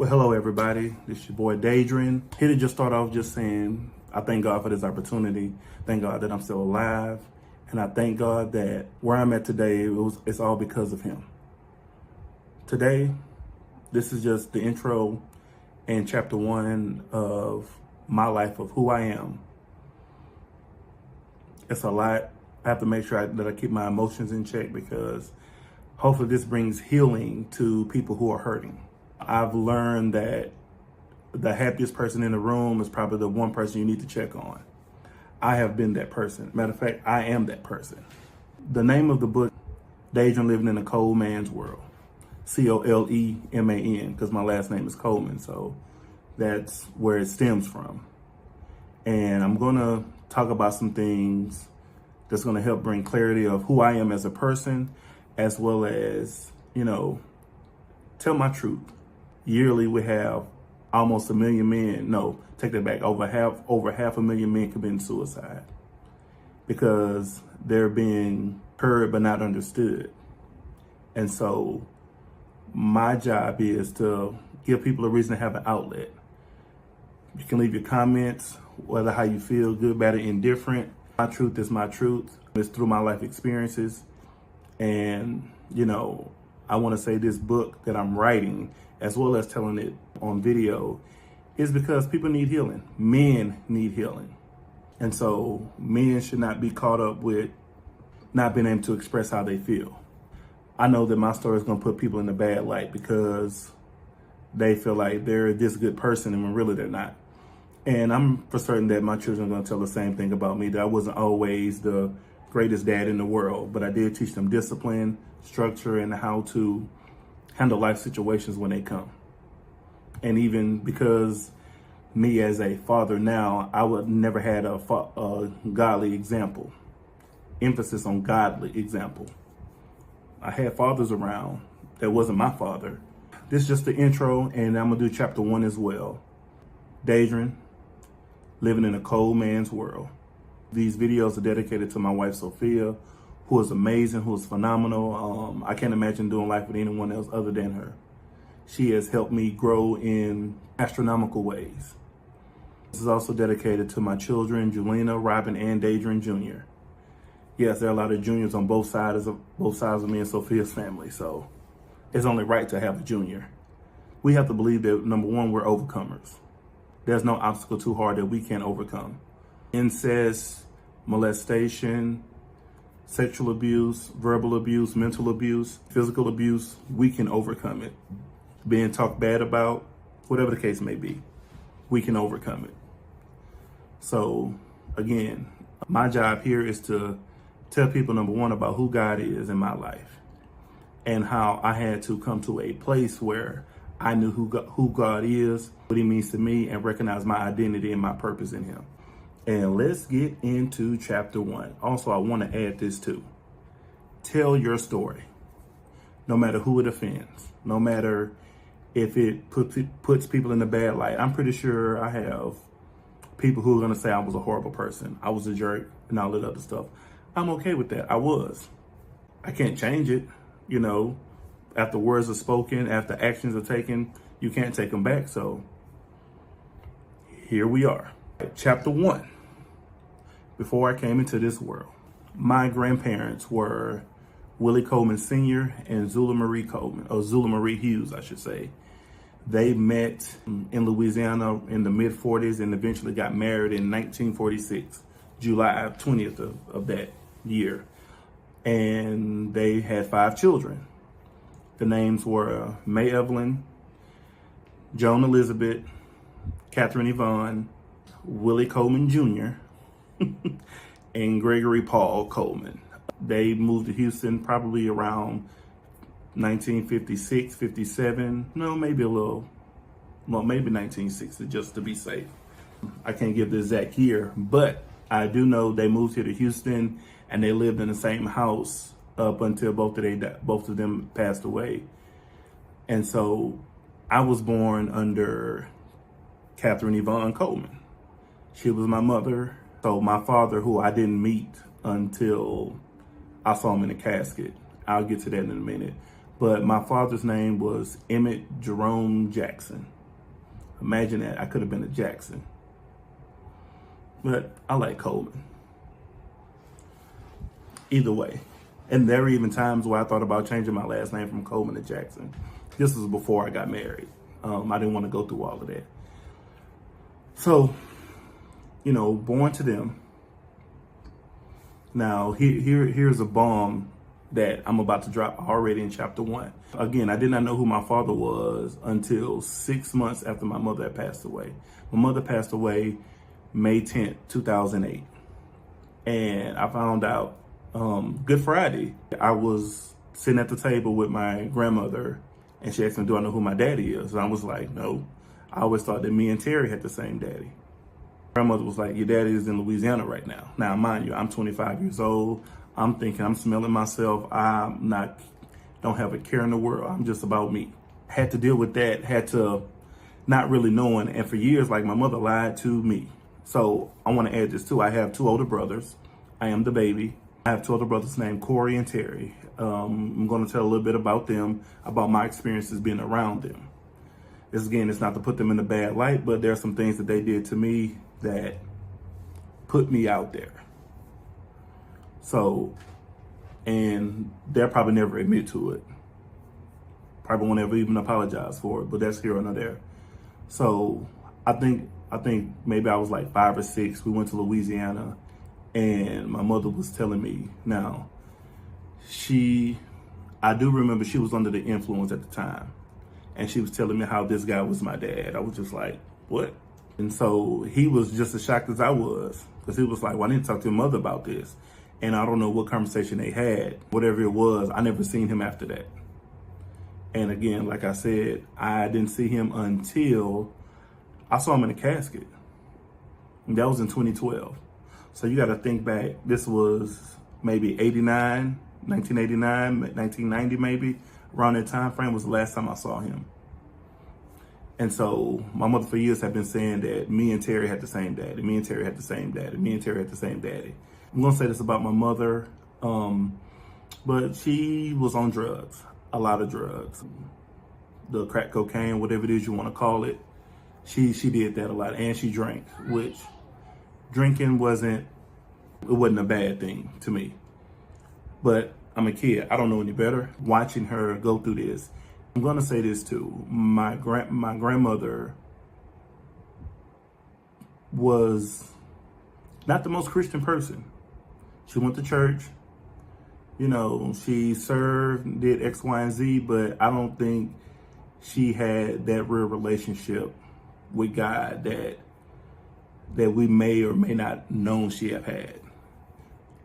Well, hello everybody. This is your boy Dadrian. Here to just start off just saying, I thank God for this opportunity. Thank God that I'm still alive. And I thank God that where I'm at today, it's all because of him. Today, this is just the intro and chapter 1 of my life, of who I am. It's a lot. I have to make sure that I keep my emotions in check because hopefully this brings healing to people who are hurting. I've learned that the happiest person in the room is probably the one person you need to check on. I have been that person. Matter of fact, I am that person. The name of the book, Dadrian Living in a Cold Man's World. Coleman, because my last name is Coleman, so that's where it stems from. And I'm gonna talk about some things that's gonna help bring clarity of who I am as a person, as well as, tell my truth. Yearly, we have almost 1 million men. No, take that back. Over half 500,000 men committing suicide because they're being heard but not understood. And so my job is to give people a reason to have an outlet. You can leave your comments, whether how you feel, good, bad, or indifferent. My truth is my truth. It's through my life experiences. And, I want to say this book that I'm writing, as well as telling it on video, is because people need healing. Men need healing. And so men should not be caught up with not being able to express how they feel. I know that my story is going to put people in a bad light because they feel like they're this good person and when really they're not. And I'm for certain that my children are going to tell the same thing about me, that I wasn't always the greatest dad in the world, but I did teach them discipline, structure, and how to handle life situations when they come. And even because me as a father now, I would never had a godly example. Emphasis on godly example. I had fathers around that wasn't my father. This is just the intro, and I'm gonna do chapter 1 as well. Dadrian, living in a cold man's world. These videos are dedicated to my wife, Sophia, who is amazing, who is phenomenal. I can't imagine doing life with anyone else other than her. She has helped me grow in astronomical ways. This is also dedicated to my children, Julina, Robin, and Dadrian Jr. Yes, there are a lot of juniors on both sides of me and Sophia's family, so it's only right to have a junior. We have to believe that, number one, we're overcomers. There's no obstacle too hard that we can't overcome. Incest, molestation, sexual abuse, verbal abuse, mental abuse, physical abuse, we can overcome it. Being talked bad about, whatever the case may be, we can overcome it. So again, my job here is to tell people, number one, about who God is in my life and how I had to come to a place where I knew who God is, what he means to me, and recognize my identity and my purpose in him. And let's get into chapter 1. Also, I want to add this too. Tell your story, no matter who it offends, no matter if it puts people in a bad light. I'm pretty sure I have people who are going to say I was a horrible person, I was a jerk, and all that other stuff. I'm okay with that. I was. I can't change it. After words are spoken, after actions are taken, you can't take them back. So here we are. Chapter 1. Before I came into this world, my grandparents were Willie Coleman Sr. and Zula Marie Coleman, or Zula Marie Hughes, I should say. They met in Louisiana in the mid-40s and eventually got married in 1946, July 20th of that year. And they had 5 children. The names were May Evelyn, Joan Elizabeth, Catherine Yvonne, Willie Coleman Jr., and Gregory Paul Coleman. They moved to Houston probably around 1956, 57. No, maybe maybe 1960, just to be safe. I can't give the exact year, but I do know they moved here to Houston and they lived in the same house up until both of them passed away. And so I was born under Catherine Yvonne Coleman. She was my mother. So my father, who I didn't meet until I saw him in a casket. I'll get to that in a minute. But my father's name was Emmett Jerome Jackson. Imagine that. I could have been a Jackson. But I like Coleman. Either way. And there were even times where I thought about changing my last name from Coleman to Jackson. This was before I got married. I didn't want to go through all of that. So, born to them. Now, here's a bomb that I'm about to drop already in chapter 1. Again, I did not know who my father was until 6 months after my mother had passed away. My mother passed away May 10th, 2008. And I found out Good Friday. I was sitting at the table with my grandmother, and she asked me, do I know who my daddy is? And I was like, no. I always thought that me and Terry had the same daddy. Grandmother was like, your daddy is in Louisiana right now. Now, mind you, I'm 25 years old. I'm thinking, I'm smelling myself. Don't have a care in the world. I'm just about me. Had to deal with that, had to not really knowing. And for years, like, my mother lied to me. So I want to add this too. I have 2 older brothers. I am the baby. I have 2 older brothers named Corey and Terry. I'm going to tell a little bit about them, about my experiences being around them. This, again, it's not to put them in a bad light, but there are some things that they did to me that put me out there. So, and they'll probably never admit to it. Probably won't ever even apologize for it, but that's here or not there. So I think maybe I was like 5 or 6. We went to Louisiana, and my mother was telling me, now, I do remember she was under the influence at the time. And she was telling me how this guy was my dad. I was just like, what? And so he was just as shocked as I was, because he was like, well, I need to talk to your mother about this. And I don't know what conversation they had. Whatever it was, I never seen him after that. And again, like I said, I didn't see him until I saw him in a casket. And that was in 2012. So you got to think back, this was maybe 89, 1989, 1990 maybe. Around that time frame was the last time I saw him. And so my mother for years had been saying that me and Terry had the same daddy. Me and Terry had the same daddy. Me and Terry had the same daddy. I'm going to say this about my mother, but she was on drugs, a lot of drugs. The crack cocaine, whatever it is you want to call it, she did that a lot. And she drank, which drinking wasn't a bad thing to me. But I'm a kid. I don't know any better. Watching her go through this, I'm going to say this too. My grandmother was not the most Christian person. She went to church, she served, did X, Y, and Z, but I don't think she had that real relationship with God that we may or may not known she have had.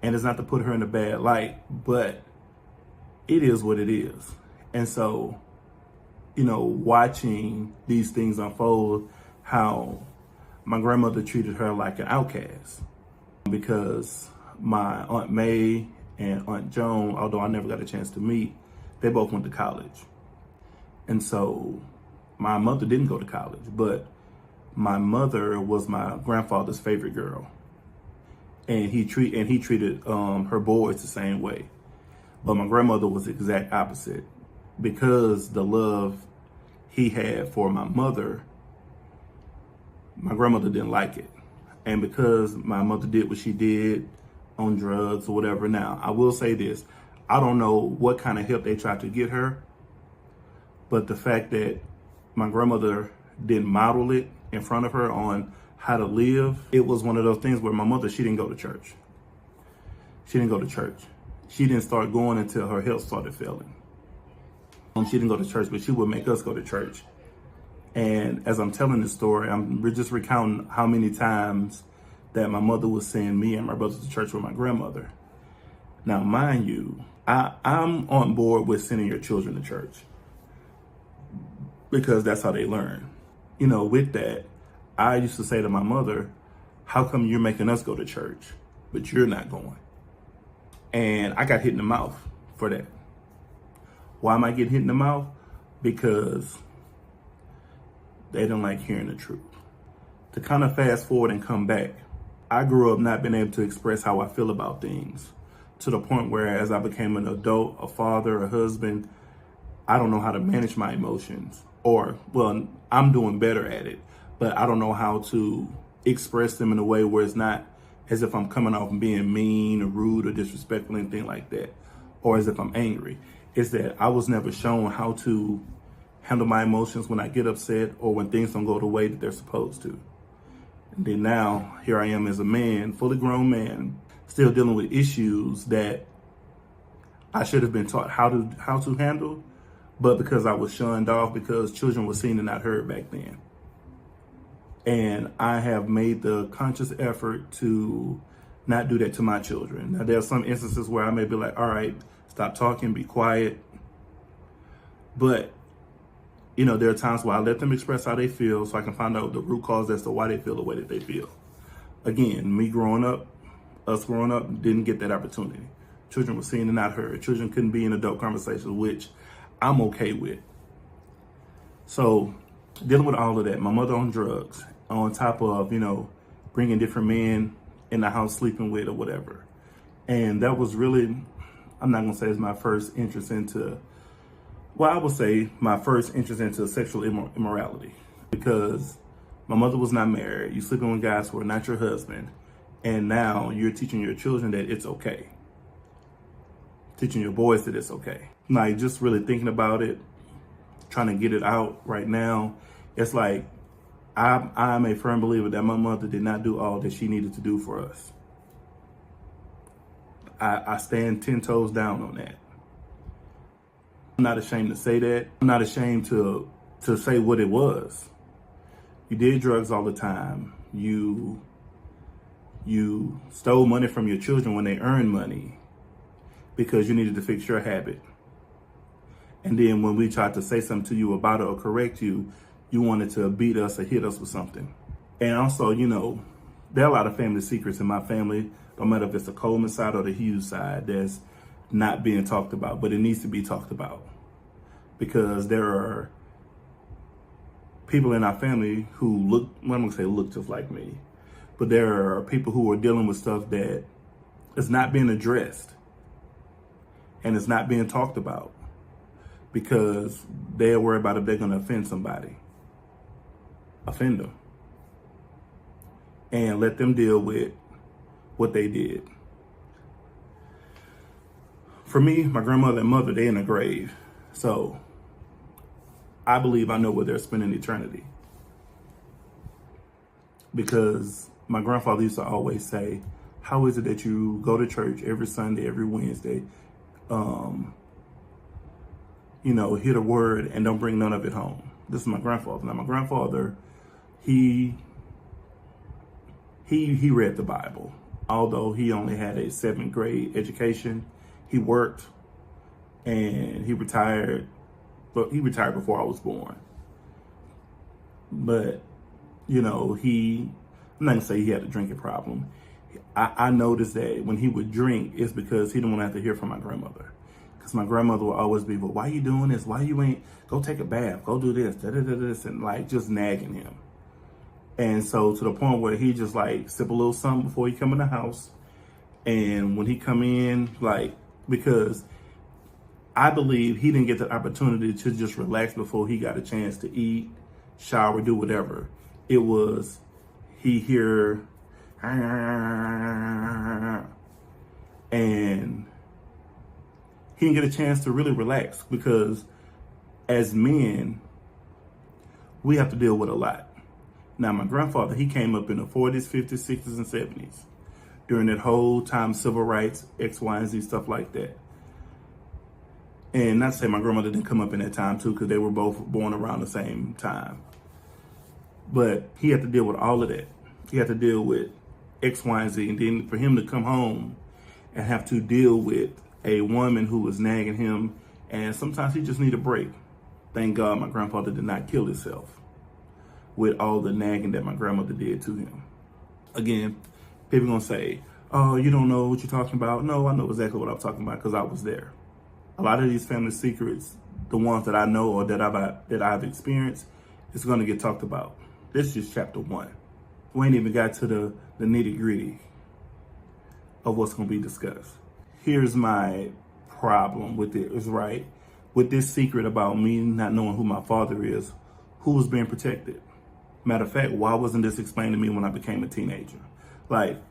And it's not to put her in a bad light, but it is what it is. And so, watching these things unfold, how my grandmother treated her like an outcast, because my Aunt May and Aunt Joan, although I never got a chance to meet, they both went to college. And so my mother didn't go to college, but my mother was my grandfather's favorite girl. And he treated her boys the same way. But my grandmother was the exact opposite. Because the love he had for my mother, my grandmother didn't like it. And because my mother did what she did on drugs or whatever. Now, I will say this. I don't know what kind of help they tried to get her. But the fact that my grandmother didn't model it in front of her on how to live, it was one of those things where my mother, she didn't go to church. She didn't go to church. She didn't start going until her health started failing. She didn't go to church, but she would make us go to church. And as I'm telling this story, we're just recounting how many times that my mother was sending me and my brothers to church with my grandmother. Now, mind you, I'm on board with sending your children to church because that's how they learn. With that, I used to say to my mother, how come you're making us go to church, but you're not going? And I got hit in the mouth for that. Why am I getting hit in the mouth? Because they don't like hearing the truth. To kind of fast forward and come back, I grew up not being able to express how I feel about things, to the point where as I became an adult, a father, a husband, I don't know how to manage my emotions, or, well, I'm doing better at it, but I don't know how to express them in a way where it's not as if I'm coming off and being mean or rude or disrespectful, anything like that, or as if I'm angry. It's that I was never shown how to handle my emotions when I get upset or when things don't go the way that they're supposed to. And then now, here I am as a man, fully grown man, still dealing with issues that I should have been taught how to handle, but because I was shunned off because children were seen and not heard back then. And I have made the conscious effort to not do that to my children. Now, there are some instances where I may be like, all right, stop talking, be quiet. But, you know, there are times where I let them express how they feel so I can find out the root cause as to why they feel the way that they feel. Again, us growing up, didn't get that opportunity. Children were seen and not heard. Children couldn't be in adult conversations, which I'm okay with. So dealing with all of that, my mother on drugs, on top of, you know, bringing different men in the house, sleeping with or whatever. And that was really, I'm not gonna say it's my first interest into, well, I would say my first interest into sexual immorality, because my mother was not married. You sleeping with guys who are not your husband. And now you're teaching your children that it's okay. Teaching your boys that it's okay. Like, just really thinking about it, trying to get it out right now. It's like, I'm a firm believer that my mother did not do all that she needed to do for us. I stand 10 toes down on that. I'm not ashamed to say that. I'm not ashamed to say what it was. You did drugs all the time. You stole money from your children when they earned money because you needed to fix your habit. And then when we tried to say something to you about it or correct you, you wanted to beat us or hit us with something. And also, you know, there are a lot of family secrets in my family, no matter if it's the Coleman side or the Hughes side, that's not being talked about, but it needs to be talked about. Because there are people in our family who look, well, I'm gonna say look just like me, but there are people who are dealing with stuff that is not being addressed and it's not being talked about because they're worried about if they're gonna offend somebody. Offend them. And let them deal with what they did. For me, my grandmother and mother, they're in a grave. So I believe I know where they're spending eternity. Because my grandfather used to always say, how is it that you go to church every Sunday, every Wednesday, you know, hear the word and don't bring none of it home? This is my grandfather. Now, my grandfather, he read the Bible. Although he only had a 7th grade education, he worked and he retired. But he retired before I was born. But, you know, I'm not gonna say he had a drinking problem. I noticed that when he would drink, it's because he didn't want to have to hear from my grandmother. Because my grandmother would always be, well, why you doing this? Why you ain't go take a bath? Go do this, this, and like just nagging him. And so to the point where he just like sip a little something before he come in the house. And when he come in, like, because I believe he didn't get the opportunity to just relax before he got a chance to eat, shower, do whatever. It was, he hear, and he didn't get a chance to really relax because as men, we have to deal with a lot. Now, my grandfather, he came up in the 40s, 50s, 60s, and 70s. During that whole time, civil rights, X, Y, and Z, stuff like that. And not to say my grandmother didn't come up in that time too, because they were both born around the same time. But he had to deal with all of that. He had to deal with X, Y, and Z. And then for him to come home and have to deal with a woman who was nagging him, and sometimes he just need a break. Thank God my grandfather did not kill himself with all the nagging that my grandmother did to him. Again, people gonna say, oh, you don't know what you're talking about. No, I know exactly what I'm talking about because I was there. A lot of these family secrets, the ones that I know or that I've experienced, is gonna get talked about. This is just chapter 1. We ain't even got to the nitty gritty of what's gonna be discussed. Here's my problem with it, is right. with this secret about me not knowing who my father is, who was being protected? Matter of fact, why wasn't this explained to me when I became a teenager? Like,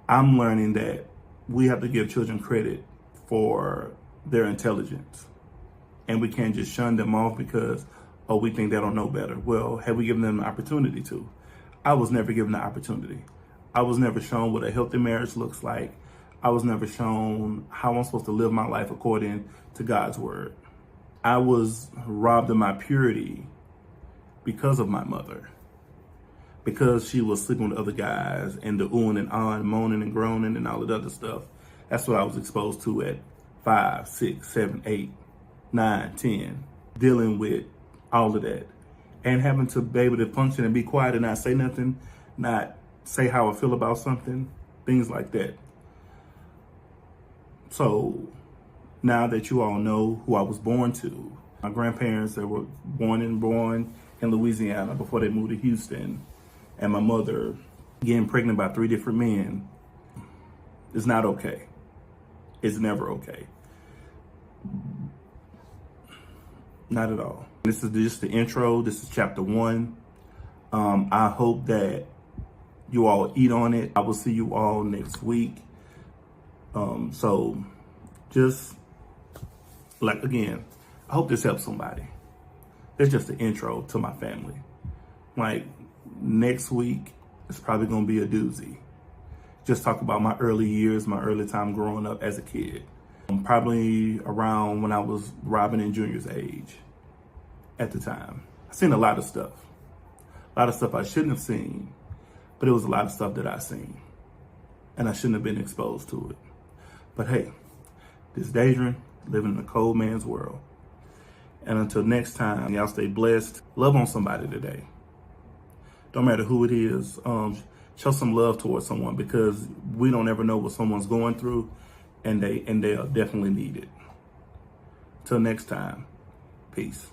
I'm learning that we have to give children credit for their intelligence. And we can't just shun them off because, oh, we think they don't know better. Well, have we given them the opportunity to? I was never given the opportunity. I was never shown what a healthy marriage looks like. I was never shown how I'm supposed to live my life according to God's word. I was robbed of my purity because of my mother. Because she was sleeping with other guys and the oohing and ahhing, moaning and groaning and all that other stuff. That's what I was exposed to at 5, 6, 7, 8, 9, 10, dealing with all of that. And having to be able to function and be quiet and not say nothing, not say how I feel about something, things like that. So now that you all know who I was born to, my grandparents that were born in Louisiana before they moved to Houston, and my mother getting pregnant by 3 different men, is not okay. It's never okay. Not at all. This is just the intro. This is chapter 1. I hope that you all eat on it. I will see you all next week. So just like, again, I hope this helps somebody. It's just the intro to my family. Like, next week, it's probably going to be a doozy. Just talk about my early years, my early time growing up as a kid. Probably around when I was Robin and Junior's age at the time. I seen a lot of stuff. A lot of stuff I shouldn't have seen, but it was a lot of stuff that I seen. And I shouldn't have been exposed to it. But hey, this is Dadrian, living in a cold man's world. And until next time, y'all stay blessed. Love on somebody today. Don't matter who it is. Show some love towards someone, because we don't ever know what someone's going through, and they'll definitely need it. Till next time, peace.